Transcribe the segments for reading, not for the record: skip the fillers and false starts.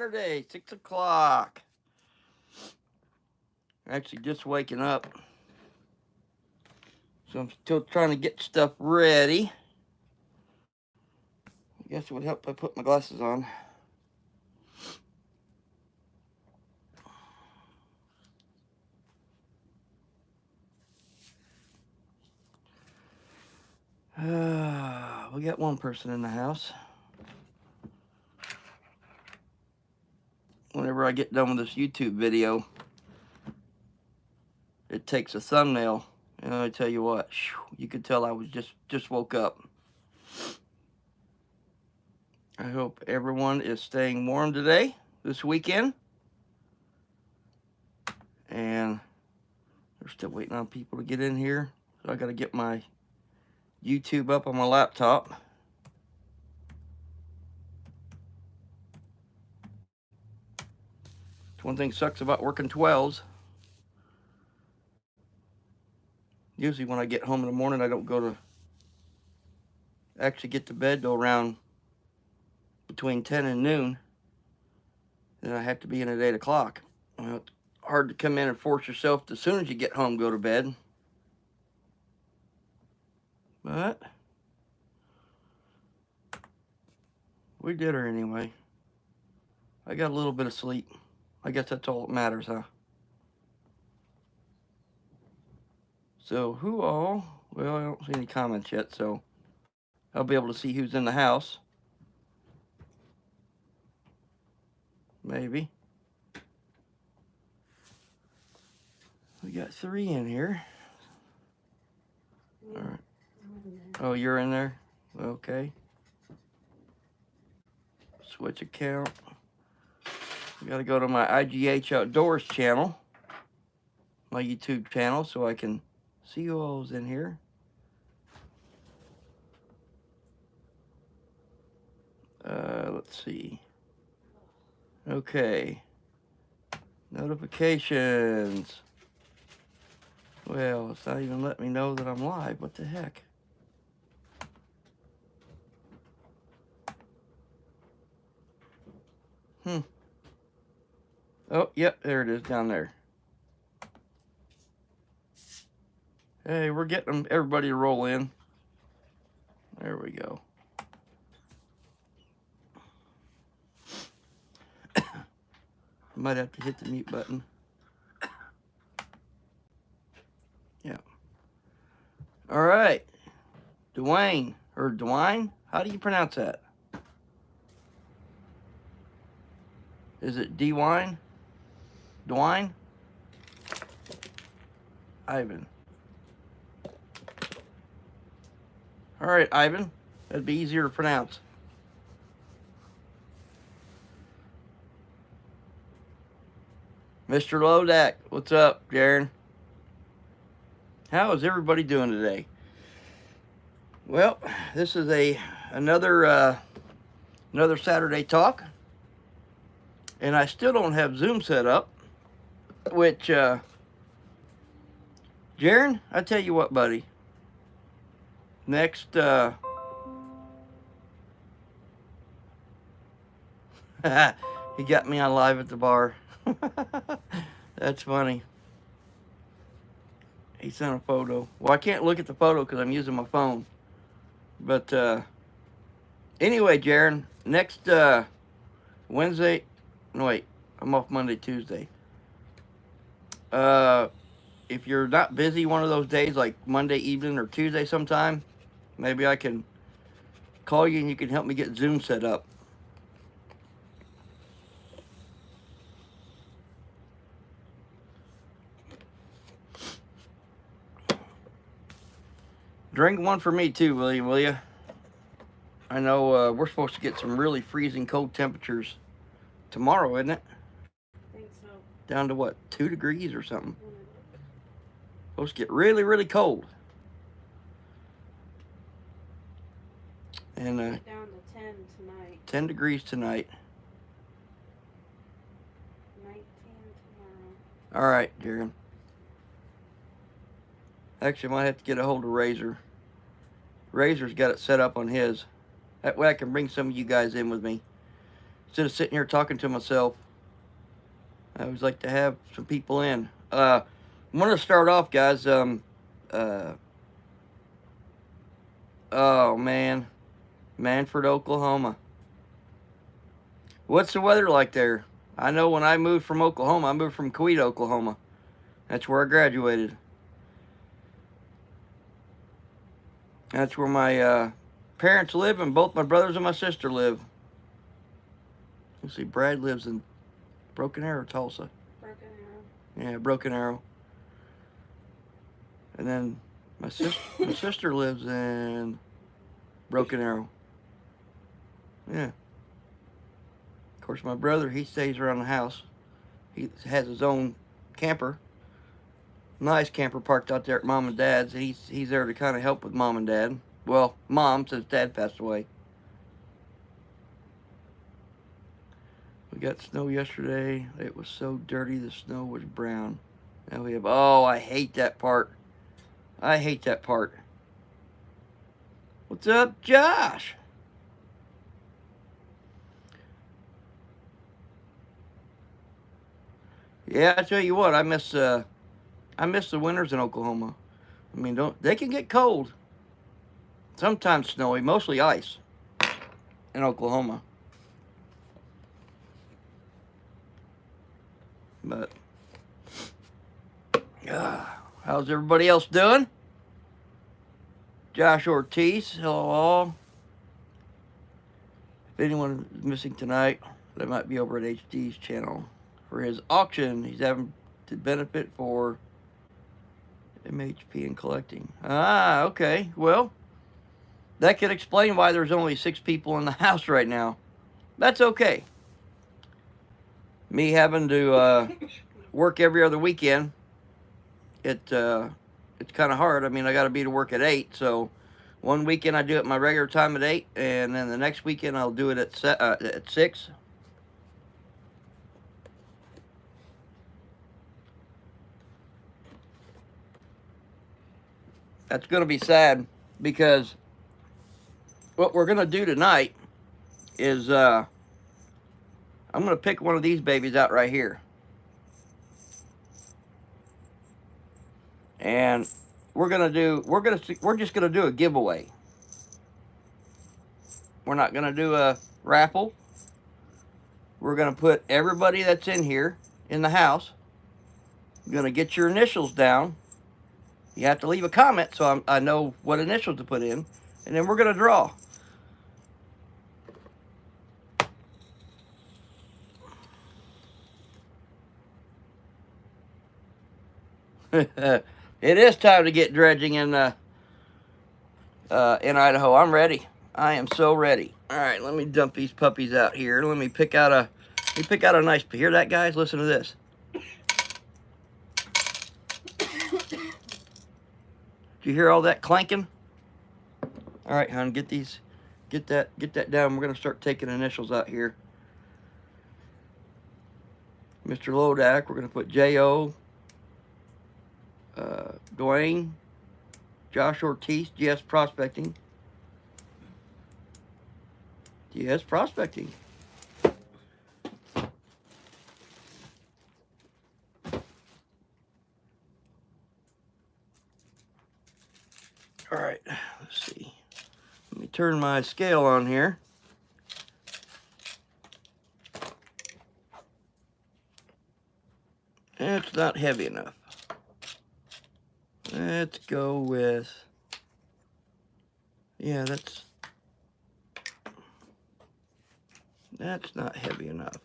Saturday, 6 o'clock. Actually, just waking up. So I'm still trying to get stuff ready. I guess it would help if I put my glasses on. We got one person in the house. Whenever I get done with this YouTube video, it takes a thumbnail. And I tell you what, you could tell I was just woke up. I hope everyone is staying warm today, this weekend. And we're still waiting on people to get in here. So I got to get my YouTube up on my laptop. One thing sucks about working 12s. Usually when I get home in the morning, I don't go to actually get to bed till around between 10 and noon. Then I have to be in at 8 o'clock. Well, it's hard to come in and force yourself to, as soon as you get home, go to bed. But we did her anyway. I got a little bit of sleep. I guess that's all that matters, huh? So who all? Well, I don't see any comments yet, so I'll be able to see who's in the house. Maybe. We got 3 in here. All right. Oh, you're in there? Okay. Switch account. I gotta go to my IGH Outdoors channel, my YouTube channel, so I can see who all's in here. Let's see. Okay. Notifications. Well, it's not even letting me know that I'm live. What the heck? Oh, yep, there it is down there. Hey, we're getting everybody to roll in. There we go. Might have to hit the mute button. Yeah. All right. Dwayne, or Dwayne? How do you pronounce that? Is it Dwayne? Dwayne? Ivan. All right, Ivan. That'd be easier to pronounce. Mr. Lodak, what's up, Jaron? How is everybody doing today? Well, this is another Saturday talk, and I still don't have Zoom set up. Which, Jaron, I tell you what, buddy. Next, he got me on live at the bar. That's funny. He sent a photo. Well, I can't look at the photo because I'm using my phone. But anyway, Jaron, next Wednesday. No, wait. I'm off Monday, Tuesday. If you're not busy one of those days, like Monday evening or Tuesday sometime, maybe I can call you and you can help me get Zoom set up. Drink one for me too, will you? I know we're supposed to get some really freezing cold temperatures tomorrow, isn't it? I think so. Down to what, 2 degrees or something? Supposed to get really, really cold. And down to 10 tonight. 10 degrees tonight. 19 tomorrow. All right, Jaron. Actually, I might have to get a hold of Razor. Razor's got it set up on his. That way I can bring some of you guys in with me. instead of sitting here talking to myself. I always like to have some people in. I want to start off, guys. Oh man, Manford, Oklahoma. What's the weather like there? I know when I moved from Oklahoma, I moved from Coweta, Oklahoma. That's where I graduated. That's where my parents live, and both my brothers and my sister live. Let's see, Brad lives in Broken Arrow, Tulsa. Broken Arrow. Yeah, Broken Arrow. And then my sister lives in Broken Arrow. Yeah. Of course, my brother, he stays around the house. He has his own camper. Nice camper parked out there at Mom and Dad's. He's there to kind of help with Mom and Dad. Well, Mom, since Dad passed away. We got snow yesterday. It was so dirty, the snow was brown. Now we have, oh, I hate that part. I hate that part. What's up, Josh? Yeah, I tell you what, I miss the winters in Oklahoma. I mean, they can get cold. Sometimes snowy, mostly ice in Oklahoma. But how's everybody else doing? Josh Ortiz, hello all. If anyone is missing tonight, they might be over at HD's channel for his auction. He's having to benefit for MHP and collecting. Ah, okay. Well, that could explain why there's only 6 people in the house right now. That's okay. Me having to work every other weekend, it's kind of hard. I mean, I got to be to work at 8, so one weekend I do it my regular time at 8, and then the next weekend I'll do it at 6. That's going to be sad, because what we're going to do tonight is I'm going to pick one of these babies out right here. And we're just going to do a giveaway. We're not going to do a raffle. We're going to put everybody that's in here in the house. We're going to get your initials down. You have to leave a comment so I know what initials to put in. And then we're going to draw. It is time to get dredging in Idaho. I'm ready. I am so ready. All right, let me dump these puppies out here. Let me pick out a nice. Hear that, guys? Listen to this. Do you hear all that clanking? All right, hon, get that down. We're gonna start taking initials out here. Mr. Lodak, we're gonna put J.O. Dwayne, Josh Ortiz, GS Prospecting. GS Prospecting. All right, let's see. Let me turn my scale on here. It's not heavy enough. Let's go with, yeah, that's not heavy enough.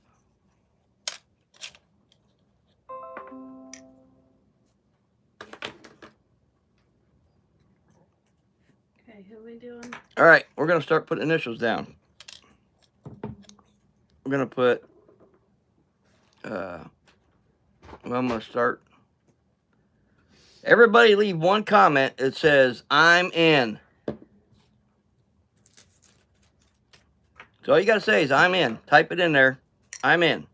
Okay, who we doing? All right, we're going to start putting initials down. We're going to put, well, I'm going to start. Everybody leave one comment that says, I'm in. So all you got to say is, I'm in. Type it in there. I'm in.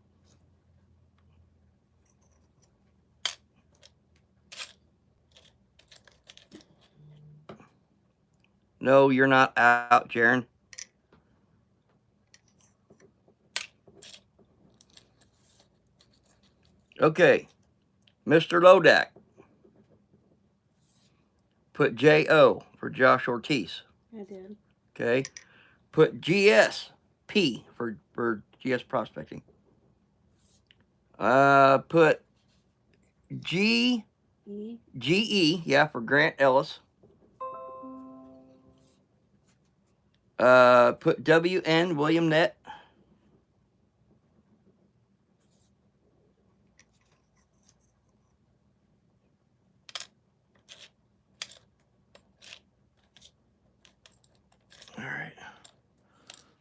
No, you're not out, Jaron. Okay. Mr. Lodak. Put J-O for Josh Ortiz. I did. Okay. Put GSP for GS Prospecting. Put GE, yeah, for Grant Ellis. Put WN, William Nett. All right.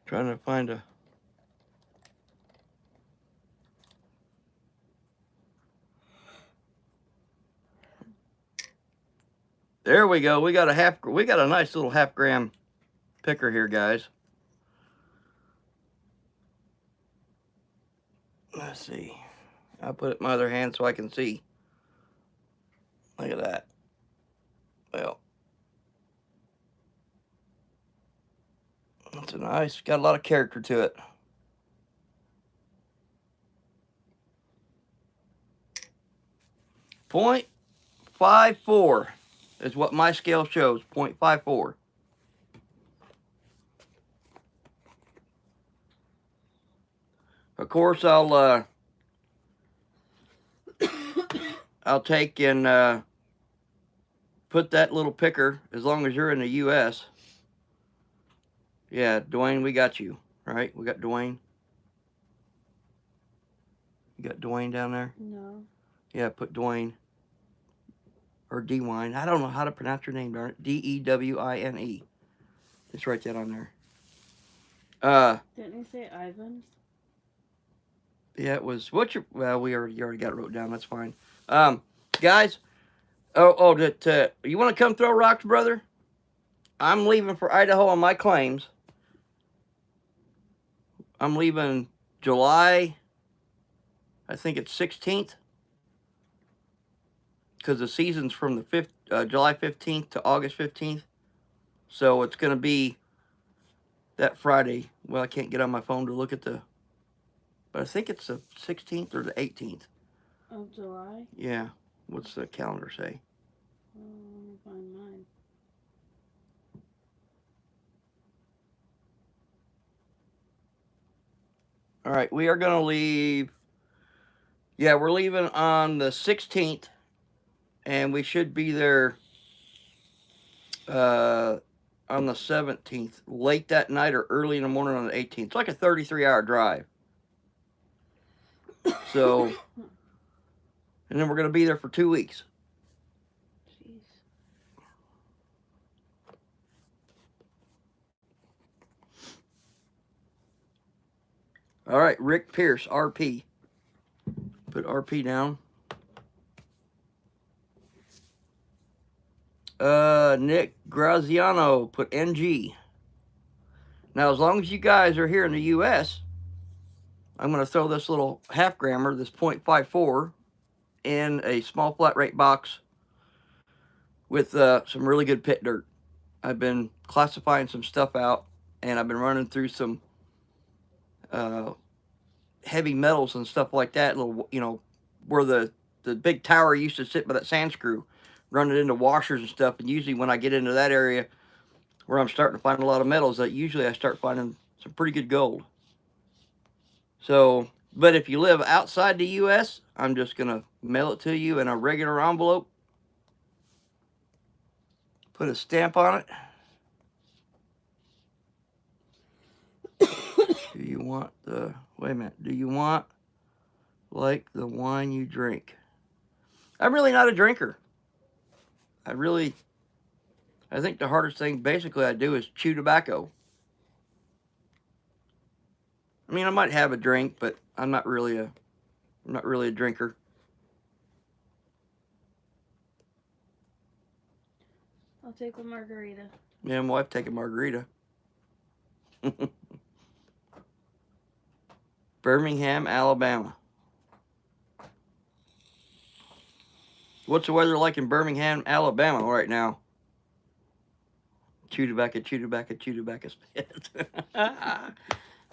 Trying to find a... There we go. We got a nice little half-gram picker here, guys. Let's see. I'll put it in my other hand so I can see. Look at that. Well, that's a nice, got a lot of character to it. .54 is what my scale shows. .54. Of course, I'll take and put that little picker, as long as you're in the U.S. Yeah, Dwayne, we got you, right? We got Dwayne. You got Dwayne down there? No. Yeah, put Dwayne. Or Dewine. I don't know how to pronounce your name, darn it. D-E-W-I-N-E. Just write that on there. Didn't you say Ivan? Yeah, it was... Well, you already got it wrote down. That's fine. Guys... you want to come throw rocks, brother? I'm leaving for Idaho on my claims. I'm leaving July... I think it's 16th. Because the season's from the July 15th to August 15th. So it's going to be that Friday. Well, I can't get on my phone to look at the... But I think it's the 16th or the 18th. Of July? Yeah. What's the calendar say? Let me find mine. All right, we are going to leave... Yeah, we're leaving on the 16th. And we should be there on the 17th. Late that night or early in the morning on the 18th. It's like a 33-hour drive. So... And then we're going to be there for 2 weeks. Jeez. All right, Rick Pierce, RP. Put RP down. Nick Graziano, put NG. Now, as long as you guys are here in the U.S., I'm going to throw this little half-grammer, this .54, in a small flat rate box with some really good pit dirt. I've been classifying some stuff out, and I've been running through some heavy metals and stuff like that, little, you know, where the big tower used to sit by that sand screw, running into washers and stuff. And usually when I get into that area where I'm starting to find a lot of metals, that usually I start finding some pretty good gold. So, but if you live outside the U.S., I'm just going to mail it to you in a regular envelope. Put a stamp on it. Do you want the... Wait a minute. Do you want like the wine you drink? I'm really not a drinker. I think the hardest thing basically I do is chew tobacco. I mean, I might have a drink, but I'm not really a drinker. I'll take a margarita. Yeah, my wife take a margarita. Birmingham, Alabama. What's the weather like in Birmingham, Alabama right now? Chew tobacco, chew tobacco, chew tobacco spit.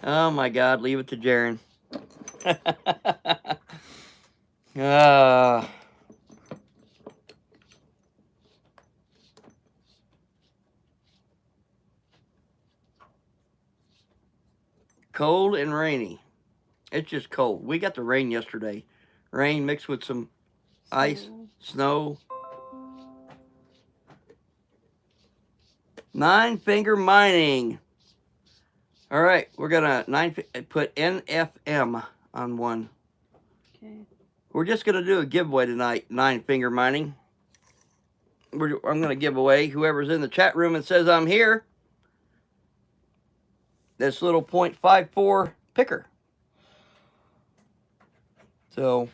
Oh my God, leave it to Jaron. Uh, cold and rainy. It's just cold. We got the rain yesterday. Rain mixed with some ice, Snow. snow. Nine finger mining. All right, we're gonna put NFM on one. Okay. We're just gonna do a giveaway tonight. Nine finger mining. I'm gonna give away whoever's in the chat room and says I'm here. This little .54 picker. So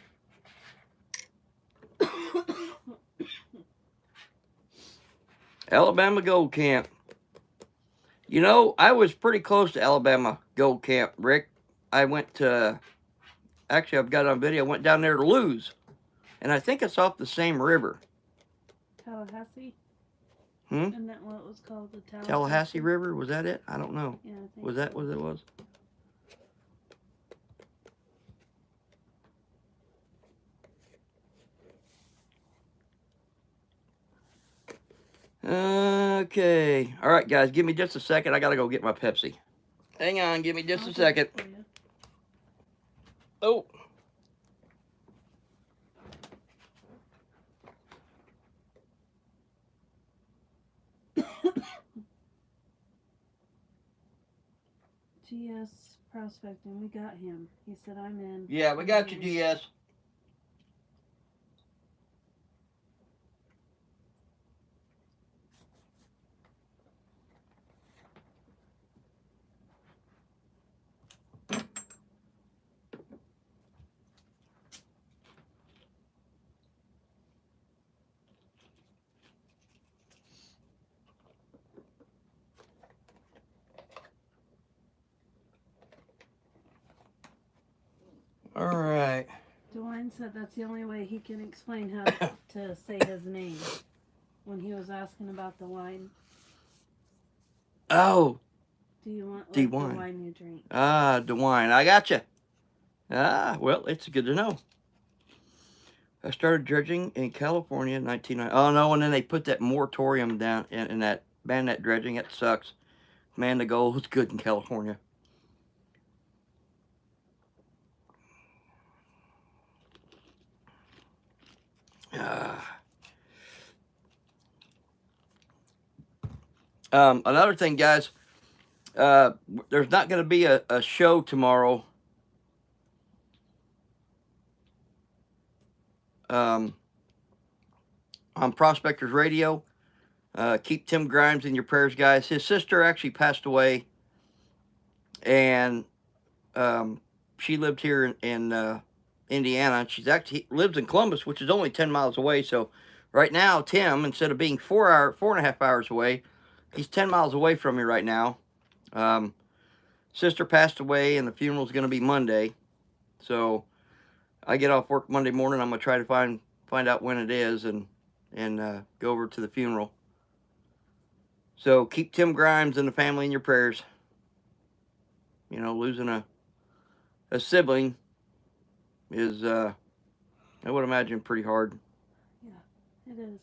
Alabama Gold Camp. You know, I was pretty close to Alabama Gold Camp, Rick. I went to, actually, I've got it on video. I went down there to lose. And I think it's off the same river. Tallahassee? Hmm? Isn't that what it was called? The Tallahassee River? Was that it? I don't know. Yeah, I think Was that so. what it was? Okay. All right, guys. Give me just a second. I got to go get my Pepsi. Hang on. Give me just I'll a take second. it for you. Oh. GS Prospecting, we got him. He said, I'm in. Yeah, we got you, GS. All right. DeWine said that's the only way he can explain how to say his name when he was asking about the wine. Oh. Do you want DeWine. the wine you drink? Ah, DeWine. I got you. Ah, well, it's good to know. I started dredging in California in 1990. Oh, no, and then they put that moratorium down in that, ban that dredging. That sucks. Man, the gold was good in California. Another thing, guys, there's not going to be a show tomorrow. On Prospectors Radio. Keep Tim Grimes in your prayers, guys. His sister actually passed away, and she lived here in Indiana. She's actually lives in Columbus, which is only 10 miles away. So right now, Tim, instead of being 4.5 hours away, he's 10 miles away from me right now. Sister passed away, and the funeral's going to be Monday. So I get off work Monday morning. I'm going to try to find out when it is and go over to the funeral. So keep Tim Grimes and the family in your prayers. You know, losing a sibling is, I would imagine, pretty hard. Yeah, it is.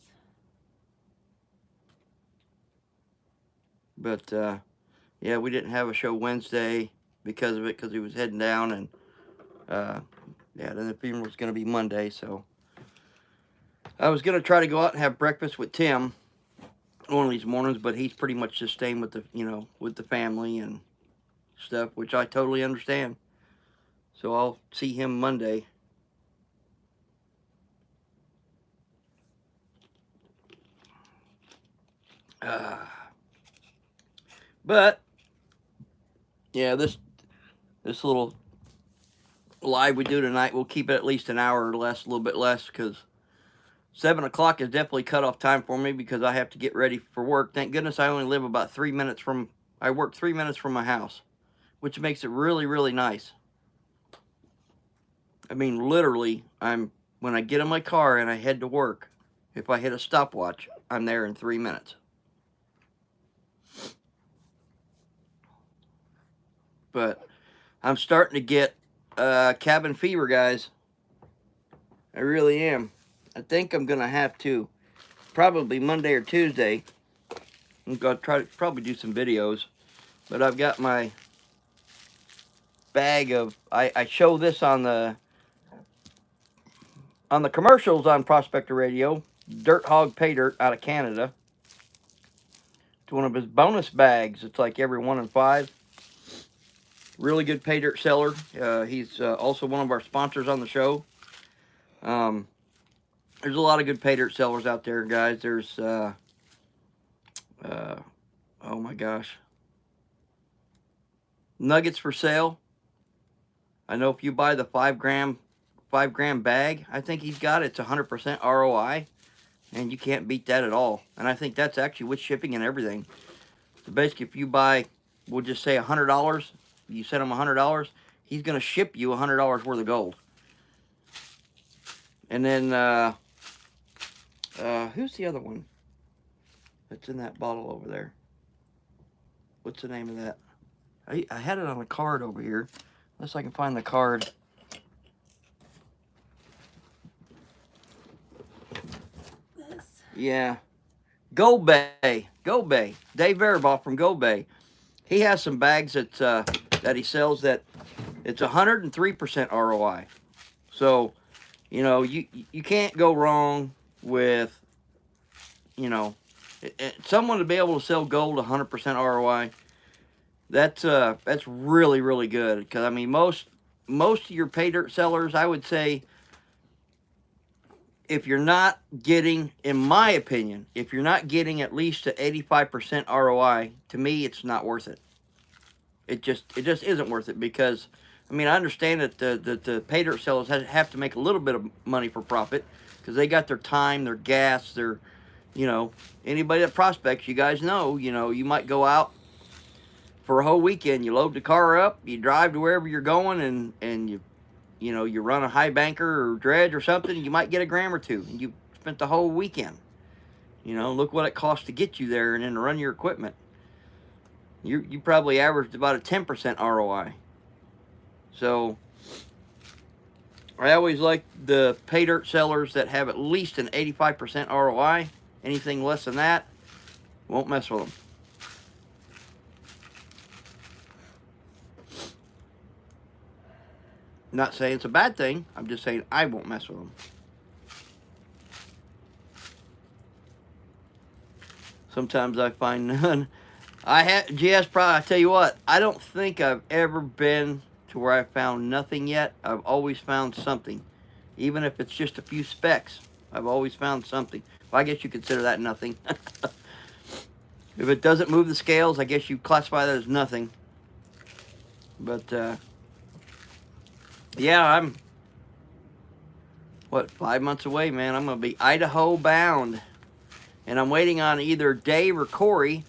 But, yeah, we didn't have a show Wednesday because of it, because he was heading down. And, yeah, then the funeral was going to be Monday. So I was going to try to go out and have breakfast with Tim one of these mornings, but he's pretty much just staying with the, with the family and stuff, which I totally understand. So I'll see him Monday. But yeah, this little live we do tonight, we'll keep it at least an hour or less, a little bit less, because 7 o'clock is definitely cutoff time for me because I have to get ready for work. Thank goodness I only live about 3 minutes from, I work 3 minutes from my house, which makes it really, really nice. I mean, literally, when I get in my car and I head to work, if I hit a stopwatch, I'm there in 3 minutes. But I'm starting to get cabin fever, guys. I really am. I think I'm gonna have to, probably Monday or Tuesday, I'm gonna try to probably do some videos. But I've got my bag of, I show this on the commercials on Prospector Radio. Dirt Hog Pay Dirt out of Canada. It's one of his bonus bags. It's like every 1 in 5. Really good pay dirt seller. He's also one of our sponsors on the show. There's a lot of good pay dirt sellers out there, guys. There's, oh my gosh, Nuggets for Sale. I know if you buy the 5 gram bag, I think he's got it. It's 100% ROI, and you can't beat that at all. And I think that's actually with shipping and everything. So basically, if you buy, we'll just say $100, you send him $100, he's going to ship you $100 worth of gold. And then, who's the other one that's in that bottle over there? What's the name of that? I had it on a card over here. Unless I can find the card. This. Yeah. Gold Bay. Gold Bay. Dave Verbaugh from Gold Bay. He has some bags that he sells that it's 103% ROI. So, you know, you can't go wrong with, you know, someone to be able to sell gold 100% ROI. That's really, really good. Because I mean, most of your pay dirt sellers, I would say, if you're not getting, in my opinion, if you're not getting at least to 85% ROI, to me, it's not worth it. It just isn't worth it, because, I mean, I understand that the pay dirt sellers have to make a little bit of money for profit, because they got their time, their gas, their, you know, anybody that prospects, you guys know, you know, you might go out for a whole weekend, you load the car up, you drive to wherever you're going, and you know, you run a high banker or dredge or something, you might get a gram or two, and you spent the whole weekend. You know, look what it costs to get you there and then to run your equipment. You probably averaged about a 10% ROI. So, I always like the pay dirt sellers that have at least an 85% ROI. Anything less than that, won't mess with them. Not saying it's a bad thing. I'm just saying I won't mess with them. Sometimes I find none. GS Pro, I tell you what, I don't think I've ever been to where I found nothing yet. I've always found something. Even if it's just a few specks, I've always found something. Well, I guess you consider that nothing. If it doesn't move the scales, I guess you classify that as nothing. But, yeah, I'm, 5 months away, man. I'm going to be Idaho bound. And I'm waiting on either Dave or Corey.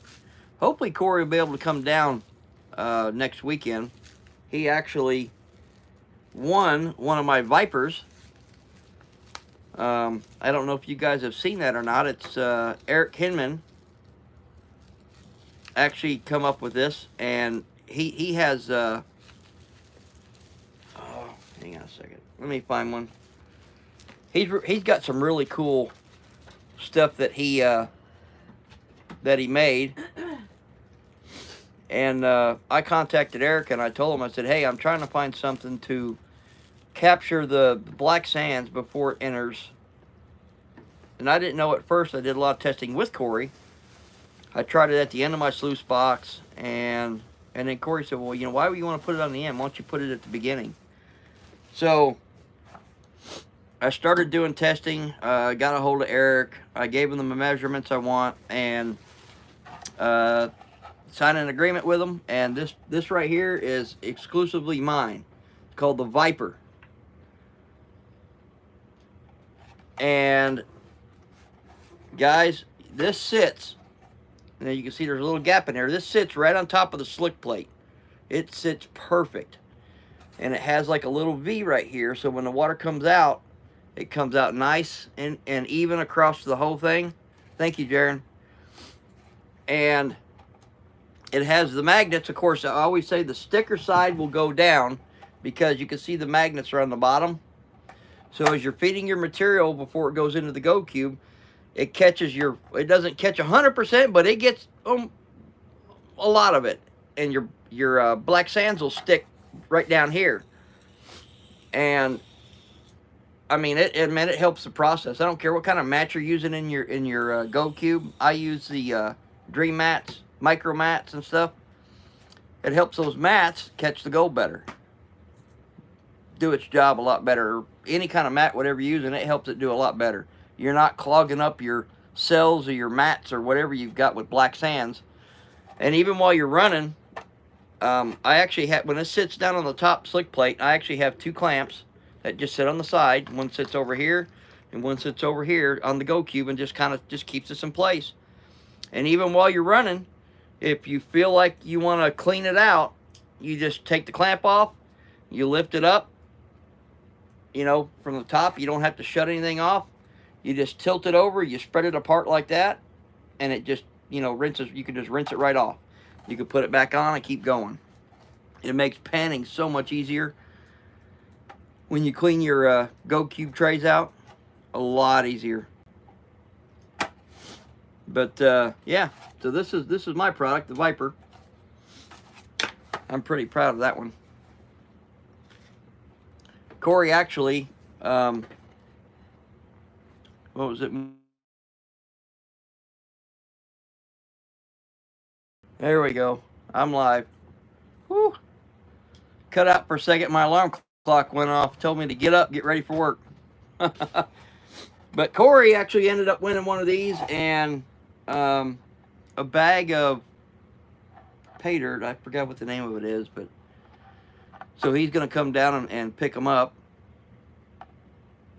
Hopefully Corey will be able to come down next weekend. He actually won one of my Vipers. I don't know if you guys have seen that or not. It's Eric Hinman actually come up with this. And he has... hang on a second. Let me find one. He's got some really cool stuff that he made. And I contacted Eric and I told him, I said, hey, I'm trying to find something to capture the black sands before it enters. And I didn't know at first. I did a lot of testing with Corey. I tried it at the end of my sluice box, and then Corey said, well, you know, why would you want to put it on the end? Why don't you put it at the beginning? So I started doing testing, got a hold of Eric. I gave him the measurements I want, and signed an agreement with him. And this right here is exclusively mine. It's called the Viper. And guys, this sits, and you can see there's a little gap in there. This sits right on top of the slick plate. It sits perfect. And it has like a little V right here, so when the water comes out, it comes out nice and even across the whole thing. Thank you, Jaron. And it has the magnets. Of course, I always say the sticker side will go down because you can see the magnets are on the bottom. So as you're feeding your material before it goes into the Go Cube, it catches it doesn't catch 100%, but it gets a lot of it. And your black sands will stick right down here. And I mean, it helps the process. I don't care what kind of mat you're using in your Go Cube. I use the Dream Mats, Micro Mats and stuff. It helps those mats catch the gold better, do its job a lot better. Any kind of mat, whatever you're using, it helps it do a lot better. You're not clogging up your cells or your mats or whatever you've got with black sands. And even while you're running, I actually have, when it sits down on the top slick plate, I actually have 2 clamps that just sit on the side. One sits over here and one sits over here on the Go Cube, and just kind of just keeps this in place. And even while you're running, if you feel like you want to clean it out, you just take the clamp off, you lift it up, you know, from the top. You don't have to shut anything off. You just tilt it over, you spread it apart like that, and it just, you know, rinses. You can just rinse it right off. You can put it back on and keep going. It makes panning so much easier when you clean your Go Cube trays out. A lot easier. But yeah, so this is my product, the Viper. I'm pretty proud of that one. Corey actually, what was it? There we go. I'm live. Whew. Cut out for a second. My alarm clock went off. Told me to get up, get ready for work. But Corey actually ended up winning one of these, and a bag of pay dirt. I forgot what the name of it is, but so he's gonna come down and pick them up.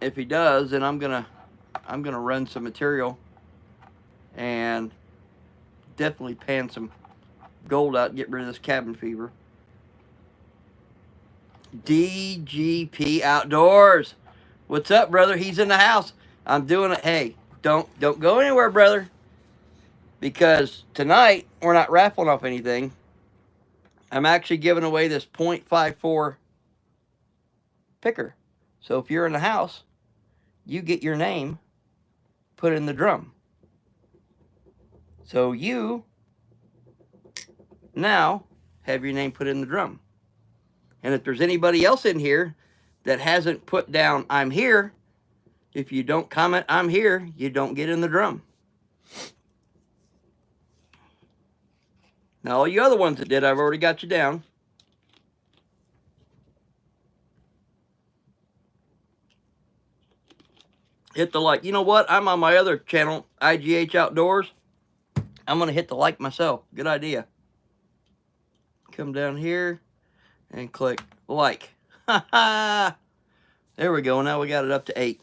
If he does, then I'm gonna run some material and definitely pan some gold out and get rid of this cabin fever. DGP Outdoors. What's up, brother? He's in the house. I'm doing it. Hey, don't go anywhere, brother. Because tonight we're not raffling off anything. I'm actually giving away this .54 picker. So if you're in the house, you get your name put in the drum. So you now have your name put in the drum. And if there's anybody else in here that hasn't put down I'm here, if you don't comment I'm here, you don't get in the drum. Now all you other ones that did, I've already got you down. Hit the like. You know what? I'm on my other channel, IGH Outdoors. I'm going to hit the like myself. Good idea. Come down here and click like. Ha ha! There we go. Now we got it up to 8.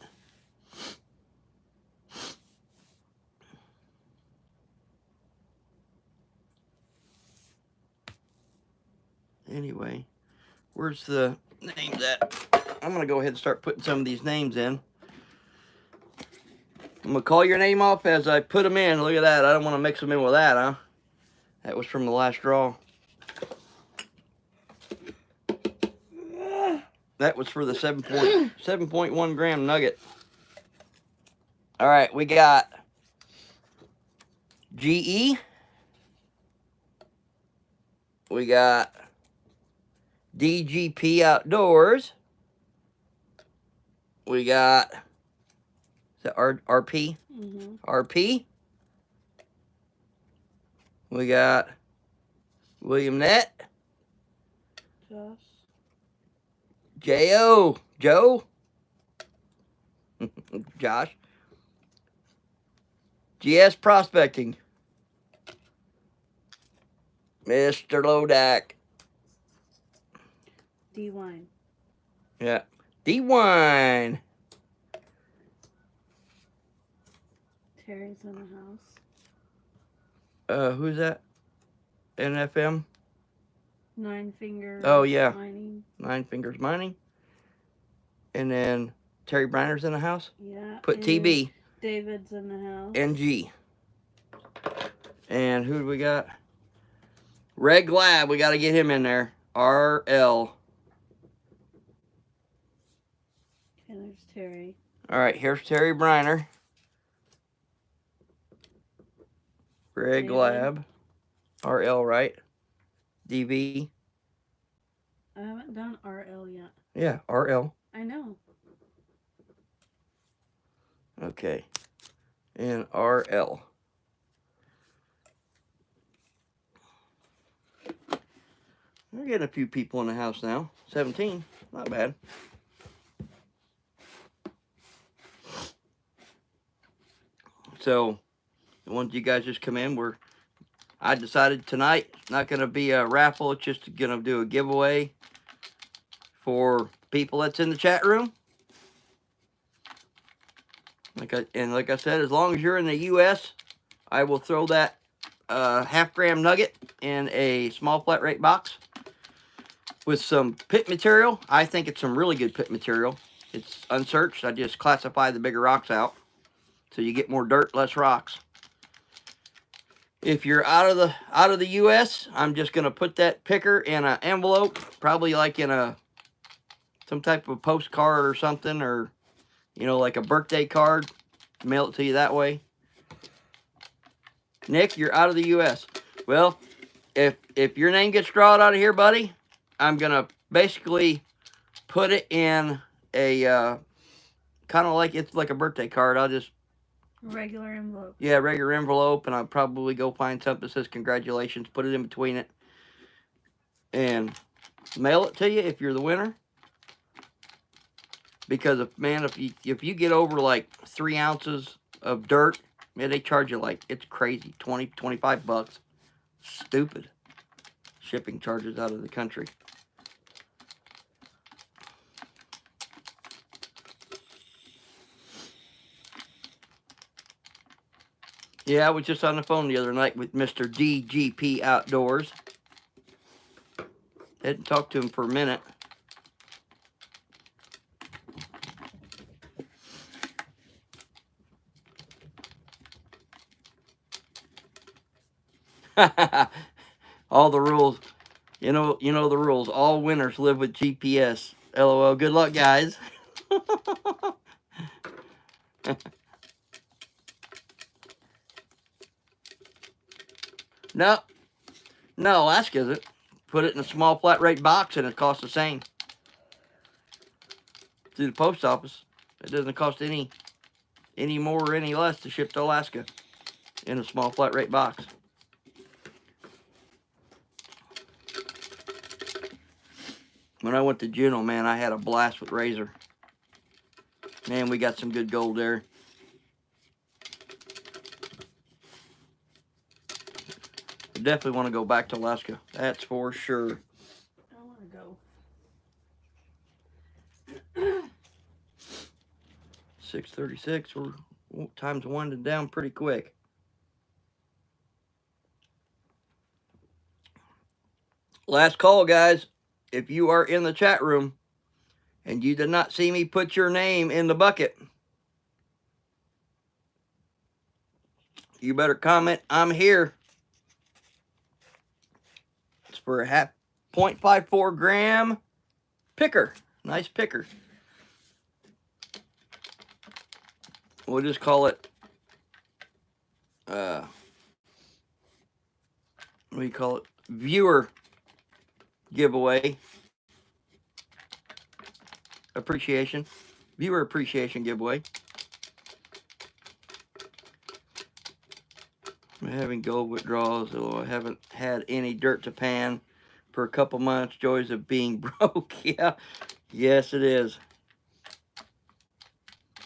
Anyway, where's the names at? I'm going to go ahead and start putting some of these names in. I'm going to call your name off as I put them in. Look at that. I don't want to mix them in with that, huh? That was from the last draw. That was for the 7.1 gram nugget. All right, we got GE. We got DGP Outdoors. We got, is that RP? Mm-hmm. RP. We got William Nett. Josh. J.O. Joe. Josh. GS Prospecting. Mr. Lodak. D-Wine. Yeah. D-Wine. Terry's in the house. Who's that? NFM? 9 Fingers. Oh, yeah. Mining. 9 Fingers Mining. And then Terry Briner's in the house. Yeah. Put TB. David's in the house. NG. And who do we got? Reg Lab. We got to get him in there. RL. And I There's Terry. All right, here's Terry Briner. Greg David. Lab. RL, right? DV. I haven't done RL yet. Yeah, RL. I know. Okay. And RL. We're getting a few people in the house now. 17. Not bad. So, once you guys just come in, I decided tonight, not going to be a raffle, it's just going to do a giveaway for people that's in the chat room. Like I said, as long as you're in the U.S., I will throw that half-gram nugget in a small flat rate box with some pit material. I think it's some really good pit material. It's unsearched. I just classify the bigger rocks out, so you get more dirt, less rocks. If you're out of the U.S., I'm just gonna put that picker in an envelope, probably like in some type of postcard or something, or like a birthday card. Mail it to you that way. Nick, you're out of the U.S. Well, if your name gets drawn out of here, buddy, I'm gonna basically put it in a kind of like it's like a birthday card. I'll just regular envelope. Yeah, regular envelope, and I'll probably go find something that says congratulations, put it in between it, and mail it to you if you're the winner. Because if you get over like 3 ounces of dirt, man, they charge you like, it's crazy, $20-25. Stupid shipping charges out of the country. Yeah, I was just on the phone the other night with Mr. DGP Outdoors. Hadn't talked to him for a minute. All the rules. You know the rules. All winners live with GPS. LOL. Good luck, guys. No, Alaska isn't. Put it in a small flat rate box and it costs the same. Through the post office. It doesn't cost any more or any less to ship to Alaska in a small flat rate box. When I went to Juneau, man, I had a blast with Razor. Man, we got some good gold there. I definitely want to go back to Alaska. That's for sure. I want to go. 6:36. Time's winding down pretty quick. Last call, guys. If you are in the chat room and you did not see me put your name in the bucket, you better comment, I'm here. It's for a 0.54 gram picker. Nice picker. We'll just call it, what do you call it? Viewer giveaway. Appreciation. Viewer appreciation giveaway. I'm having gold withdrawals, although I haven't had any dirt to pan for a couple months. Joys of being broke. Yeah. Yes, it is.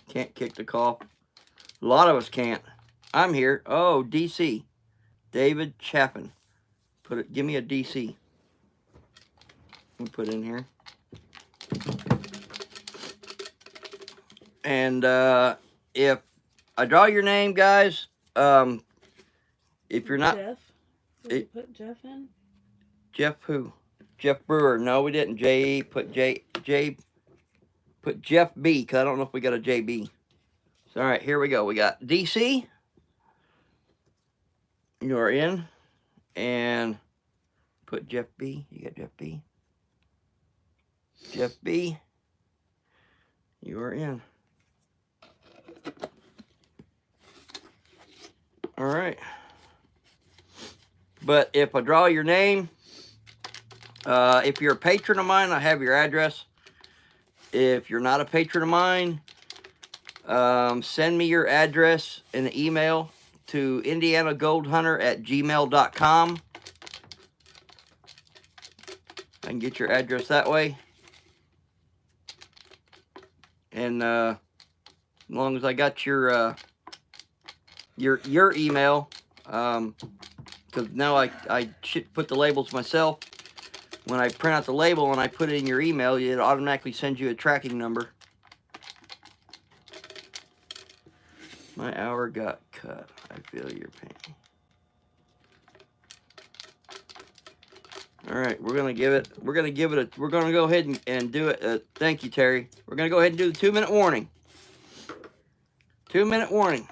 Can't kick the cough. A lot of us can't. I'm here. Oh, DC. David Chaffin. Give me a DC. Let me put it in here. And if I draw your name, guys, if you're not... Jeff? Did you put Jeff in? Jeff who? Jeff Brewer. No, we didn't. Put Jeff B, because I don't know if we got a JB. So, all right, here we go. We got DC. You are in. And put Jeff B. You got Jeff B. Jeff B. You are in. All right. But if I draw your name, if you're a patron of mine, I have your address. If you're not a patron of mine, send me your address in an email to indianagoldhunter@gmail.com. I can get your address that way. And as long as I got your email, because now I should put the labels myself. When I print out the label and I put it in your email, it automatically sends you a tracking number. My hour got cut. I feel your pain. All right, we're gonna go ahead and do it. Thank you, Terry. We're gonna go ahead and do the 2-minute warning. 2-minute warning.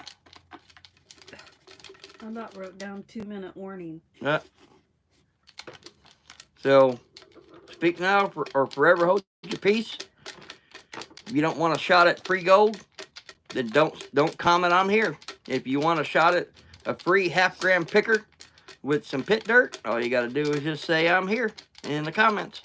I about wrote down 2-minute warning. So, speak now or forever hold your peace. If you don't want a shot at free gold, then don't comment I'm here. If you want a shot at a free half-gram picker with some pit dirt, all you got to do is just say I'm here in the comments.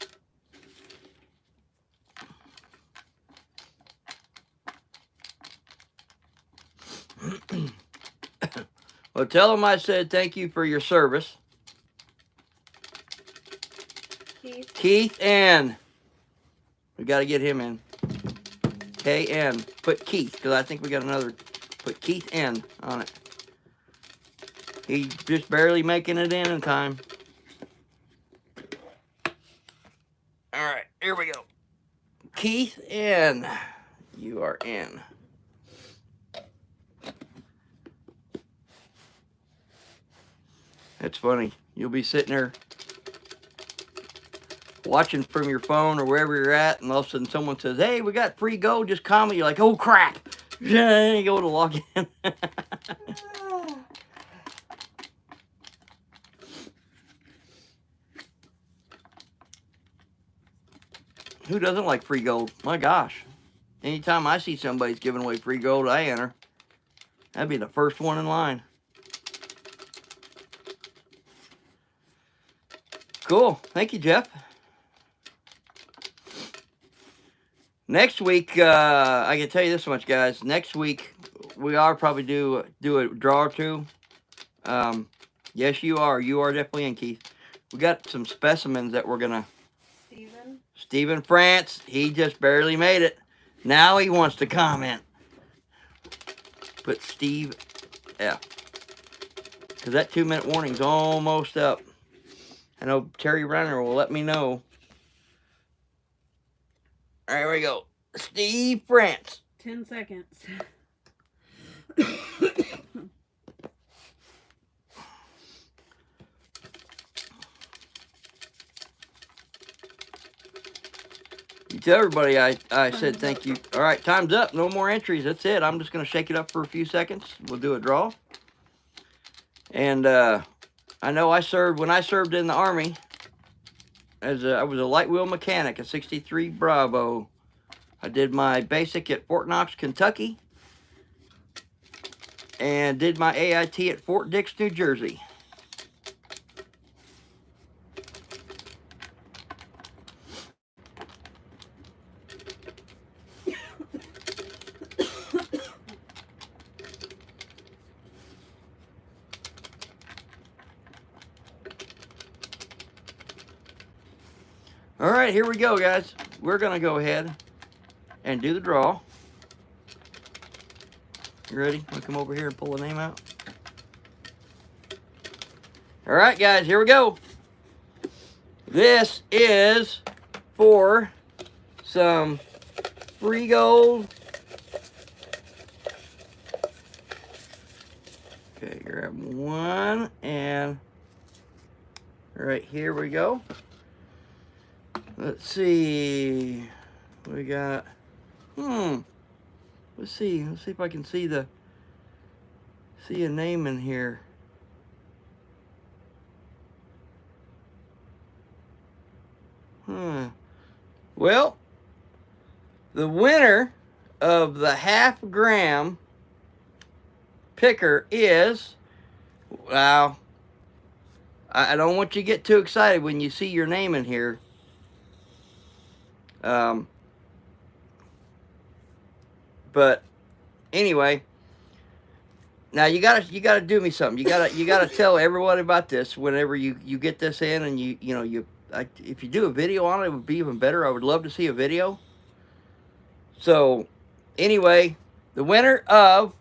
Well, tell them I said thank you for your service. Keith N. We got to get him in. K-N. Put Keith, because I think we got another. Put Keith N on it. He's just barely making it in time. All right, here we go. Keith N. You are in. That's funny. You'll be sitting there watching from your phone or wherever you're at, and all of a sudden someone says, "Hey, we got free gold, just comment." You're like, "Oh crap." Yeah, you go to log in. Who doesn't like free gold? My gosh. Anytime I see somebody's giving away free gold, I enter. That'd be the first one in line. Cool. Thank you, Jeff. Next week, I can tell you this much, guys. Next week, we are probably do a draw or two. Yes, you are. You are definitely in, Keith. We got some specimens that we're gonna. Stephen France. He just barely made it. Now he wants to comment. Put Steve F. Because that 2-minute warning's almost up. I know Terry Renner will let me know. All right, here we go. Steve France. 10 seconds. You tell everybody I said thank you. All right, time's up. No more entries. That's it. I'm just going to shake it up for a few seconds. We'll do a draw. And I know when I served in the Army, I was a light wheel mechanic, a 63 Bravo. I did my basic at Fort Knox, Kentucky, and did my AIT at Fort Dix, New Jersey. All right, here we go, guys. We're going to go ahead and do the draw. You ready? Want to come over here and pull the name out? All right, guys, here we go. This is for some free gold. Okay, grab one, and right here we go. Let's see. We got, let's see if I can see a name in here. Well, the winner of the half-gram picker is, well, I don't want you to get too excited when you see your name in here. But anyway, now you gotta do me something. You gotta tell everybody about this whenever you get this in, and if you do a video on it, it would be even better. I would love to see a video. So anyway, the winner of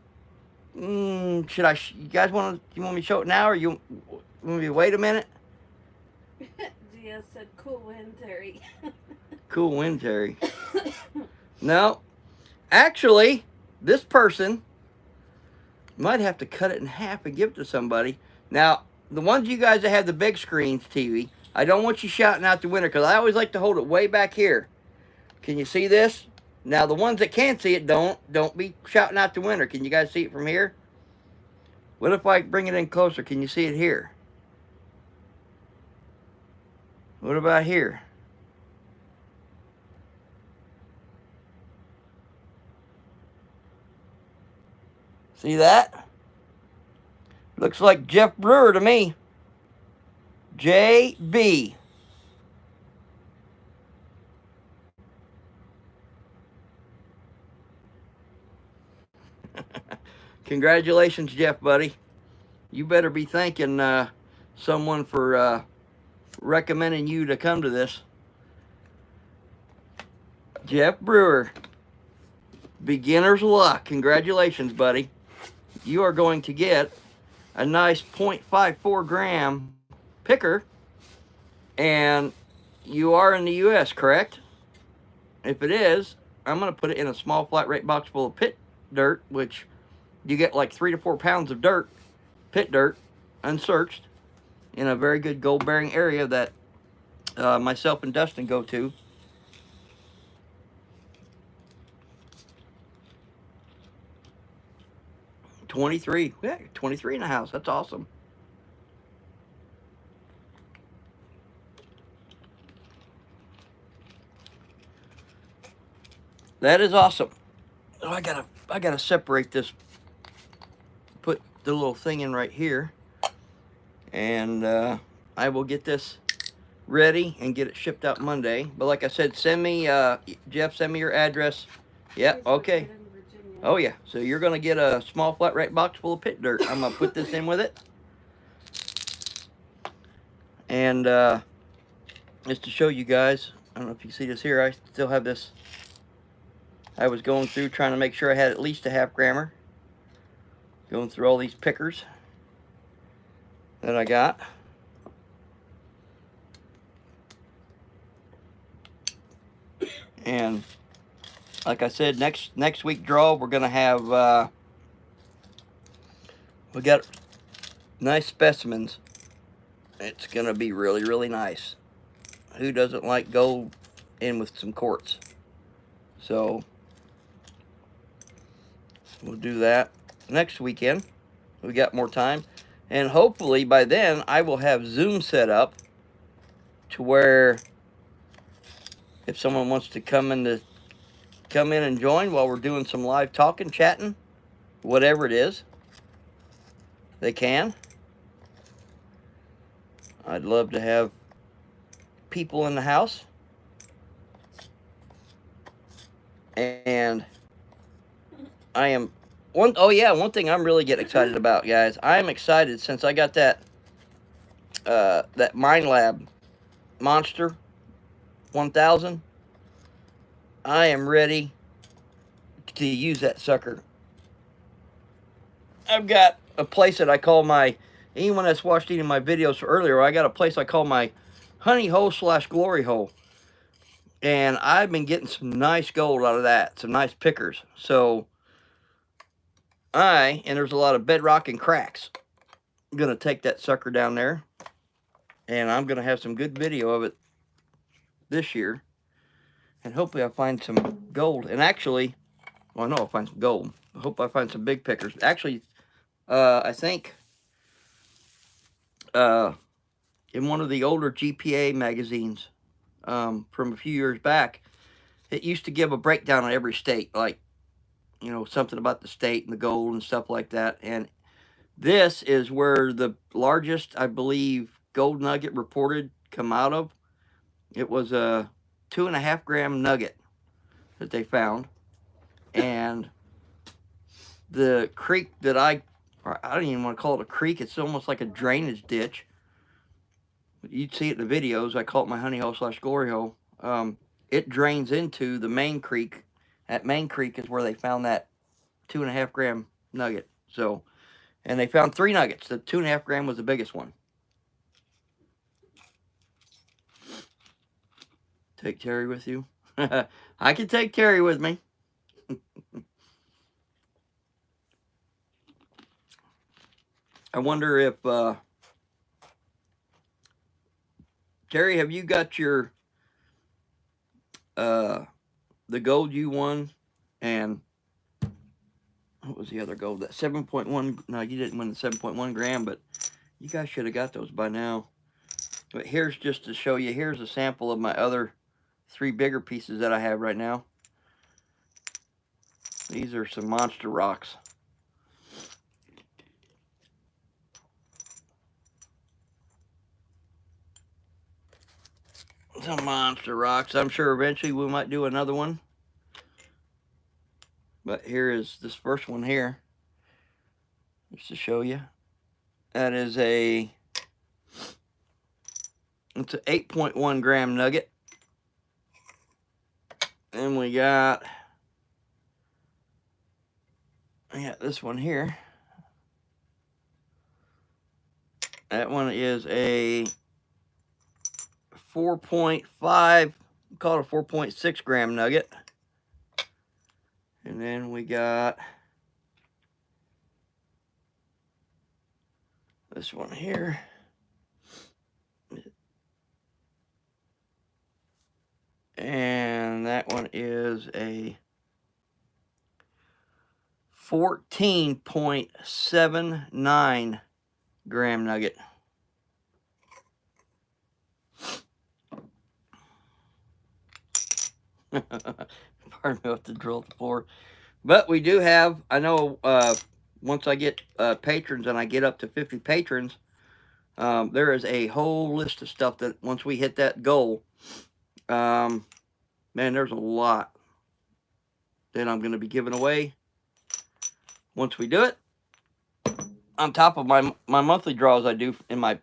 you guys want me to show it now, or you want me to wait a minute? Gia said, "Cool win, Terry." Cool win, Terry. No, actually, this person might have to cut it in half and give it to somebody. Now, the ones you guys that have the big screens TV, I don't want you shouting out the winner, because I always like to hold it way back here. Can you see this? Now, the ones that can't see it, don't be shouting out the winner. Can you guys see it from here? What if I bring it in closer? Can you see it here? What about here? See that? Looks like Jeff Brewer to me. JB. Congratulations, Jeff, buddy. You better be thanking someone for recommending you to come to this. Jeff Brewer. Beginner's luck. Congratulations, buddy. You are going to get a nice 0.54 gram picker, and you are in the U.S., correct? If it is, I'm going to put it in a small flat rate box full of pit dirt, which you get like 3 to 4 pounds of dirt, pit dirt, unsearched, in a very good gold bearing area that myself and Dustin go to. $23. Yeah, $23 in the house. That's awesome. That is awesome. Oh, I gotta separate this. Put the little thing in right here, and I will get this ready and get it shipped out Monday. But like I said, send me Jeff. Send me your address. Yep. Okay. Oh yeah. So you're gonna get a small flat rate box full of pit dirt. I'm gonna put this in with it, and just to show you guys. I don't know if you see this here. I still have this. I was going through trying to make sure I had at least a half grammer. Going through all these pickers that I got. And like I said, next week draw, we're gonna have we got nice specimens. It's gonna be really, really nice. Who doesn't like gold in with some quartz? So we'll do that next weekend. We got more time, and hopefully by then I will have Zoom set up to where if someone wants to come in and join while we're doing some live talking, chatting, whatever it is, they can. I'd love to have people in the house. And I am one thing I'm really getting excited about, guys. I'm excited since I got that Minelab Monster 1000. I am ready to use that sucker. I've got a place that I call anyone that's watched any of my videos earlier, I got a place I call my honey hole / glory hole. And I've been getting some nice gold out of that, some nice pickers. So and there's a lot of bedrock and cracks. I'm going to take that sucker down there, and I'm going to have some good video of it this year. And hopefully I'll find some gold. And actually, well, I know I'll find some gold. I hope I find some big pickers. Actually, I think in one of the older GPA magazines from a few years back, it used to give a breakdown on every state. Like you know, something about the state and the gold and stuff like that. And this is where the largest, I believe, gold nugget reported come out of. It was a 2.5 gram nugget that they found. And the creek that I don't even want to call it a creek, it's almost like a drainage ditch. You'd see it in the videos. I call it my honey hole / glory hole. It drains into the main creek. At Main Creek is where they found that 2.5 gram nugget. So, and they found 3 nuggets. The 2.5 gram was the biggest one. Take Terry with you? I can take Terry with me. I wonder if, Terry, have you got your, the gold you won? And what was the other gold? That 7.1, no, you didn't win the 7.1 gram, but you guys should have got those by now. But here's just to show you, here's a sample of my other 3 bigger pieces that I have right now. These are some monster rocks. Some monster rocks. I'm sure eventually we might do another one. But here is this first one here. Just to show you. That is it's an 8.1 gram nugget. And we got this one here. That one is a 4.5, call it a 4.6 gram nugget. And then we got this one here. And that one is a 14.79 gram nugget. Pardon me with the drill at the floor. But we do have, I know, once I get patrons and I get up to 50 patrons, there is a whole list of stuff that once we hit that goal, man, there's a lot that I'm going to be giving away once we do it. On top of my monthly draws I do in my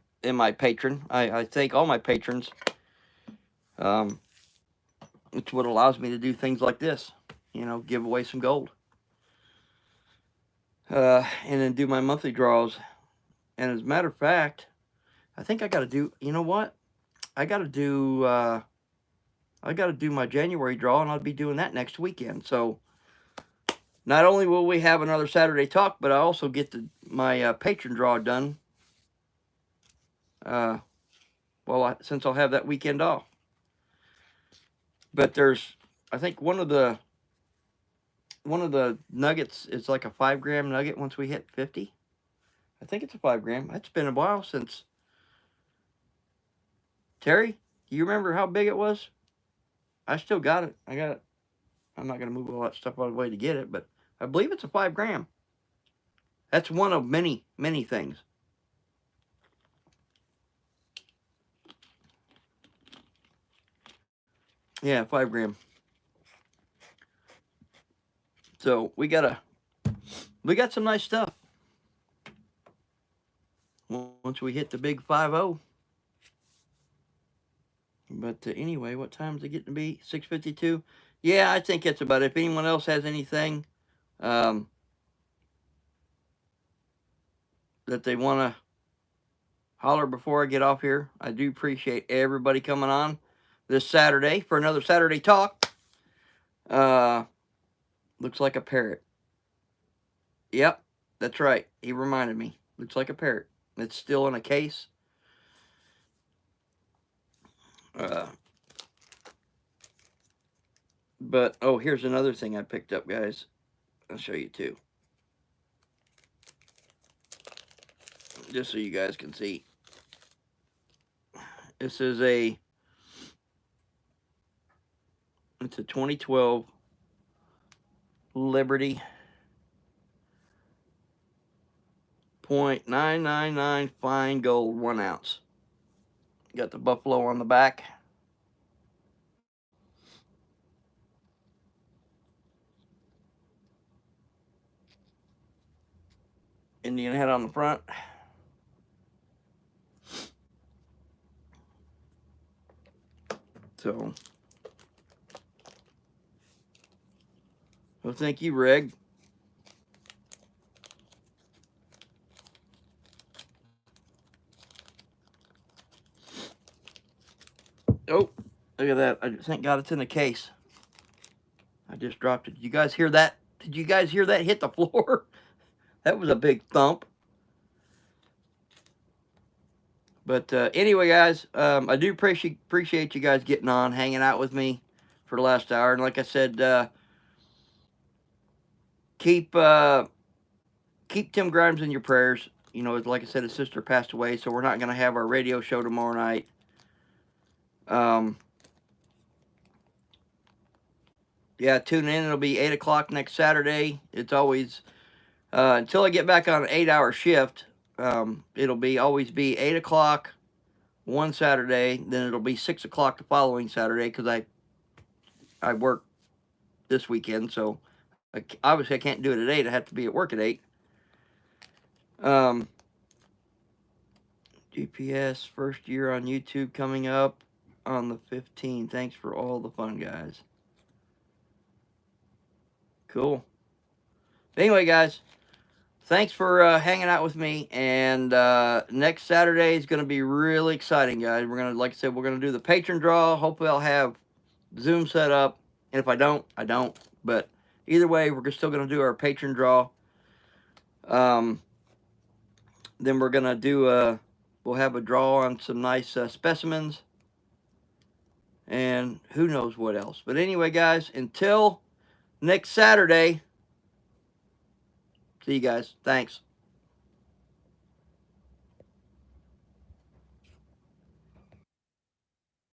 patron. I thank all my patrons. It's what allows me to do things like this, you know, give away some gold. And then do my monthly draws. And as a matter of fact, I think I got to do, you know what? I got to do my January draw, and I'll be doing that next weekend. So not only will we have another Saturday talk, but I also get my patron draw done. Since I'll have that weekend off. But there's, I think one of the nuggets is like a 5 gram nugget once we hit 50. I think it's a 5 gram. It's been a while since. Terry, do you remember how big it was? I still got it. I got it. I'm not going to move all that stuff out of the way to get it, but I believe it's a 5 gram. That's one of many, many things. Yeah, 5 gram. So we got some nice stuff. Once we hit the big 5-0. But anyway, what time is it getting to be? 6:52. Yeah, I think that's about it. If anyone else has anything that they want to holler before I get off here, I do appreciate everybody coming on this Saturday for another Saturday talk. Looks like a parrot. Yep, that's right. He reminded me. Looks like a parrot. It's still in a case. But, oh, here's another thing I picked up, guys. I'll show you, too. Just so you guys can see. This is it's a 2012 Liberty. 0.999 fine gold, 1 ounce. Got the buffalo on the back. Indian head on the front. So, well, thank you, Reg. Oh, look at that. Thank God it's in the case. I just dropped it. Did you guys hear that? Did you guys hear that hit the floor? That was a big thump. But anyway, guys, I do appreciate you guys getting on, hanging out with me for the last hour. And like I said, keep Tim Grimes in your prayers. You know, like I said, his sister passed away, so we're not going to have our radio show tomorrow night. Yeah, tune in. It'll be 8 o'clock next Saturday. It's always, until I get back on an 8-hour shift, it'll always be 8 o'clock one Saturday. Then it'll be 6 o'clock the following Saturday because I work this weekend. So obviously I can't do it at 8. I have to be at work at 8. GPS first year on YouTube coming up on the 15th. Thanks for all the fun, guys. Cool. Anyway, guys, thanks for hanging out with me. And next Saturday is going to be really exciting, guys. We're going to, like I said, we're going to do the patron draw. Hopefully I'll have Zoom set up. And if I don't, I don't. But either way, we're still going to do our patron draw. Then we're going to do we'll have a draw on some nice specimens. And who knows what else. But anyway, guys, until next Saturday, see you guys. Thanks.